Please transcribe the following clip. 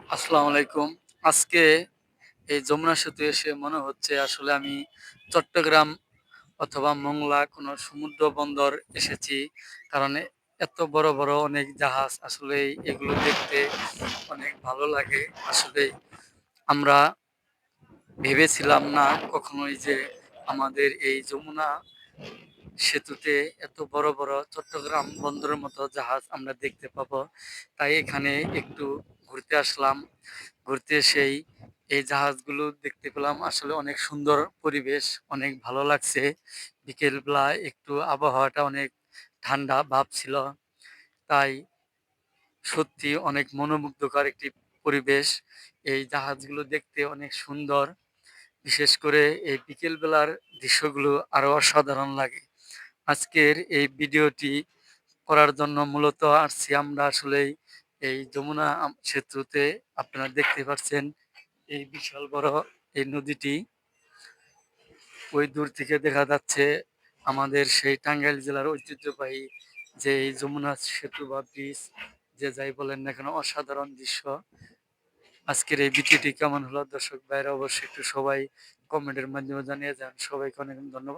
আসসালামু আলাইকুম। আজকে এই যমুনা সেতু এসে মনে হচ্ছে আসলে আমি চট্টগ্রাম অথবা মোংলা কোনো সমুদ্র বন্দর এসেছি। কারণ এত বড়, বড় অনেক জাহাজ আসলেই এগুলো দেখতে অনেক ভালো লাগে। আসলেই আমরা ভেবেছিলাম না কখনোই যে আমাদের এই যমুনা সেতুতে এত বড়, বড় চট্টগ্রাম বন্দরের মতো জাহাজ আমরা দেখতে পাবো। তাই এখানে একটু ঘুরতে আসলাম। ঘুরতে এসেই এই জাহাজগুলো দেখতে পেলাম। আসলে অনেক সুন্দর পরিবেশ, অনেক ভালো লাগছে। বিকেলবেলা একটু আবহাওয়াটা অনেক ঠান্ডা ভাব ছিল। তাই সত্যি অনেক মনোমুগ্ধকর একটি পরিবেশ। এই জাহাজগুলো দেখতে অনেক সুন্দর। বিশেষ করে এই বিকেল বেলার দৃশ্যগুলো আরো অসাধারণ লাগে। আজকের এই ভিডিওটি করার জন্য মূলত আসছি আমরা আসলেই এই যমুনা সেতুতে। আপনারা দেখতে পাচ্ছেন এই বিশাল বড় এই নদীটি। ওই দূর থেকে দেখা যাচ্ছে আমাদের সেই টাঙ্গাইল জেলার ঐতিহ্যবাহী যে এই যমুনা সেতু বা ব্রিজ, যে যাই বলেন না কেন, অসাধারণ দৃশ্য। আজকের এই ভিডিওটি কেমন হলো দর্শক ভাইরা অবশ্যই একটু সবাই কমেন্টের মাধ্যমে জানিয়ে যান। সবাইকে অনেক ধন্যবাদ।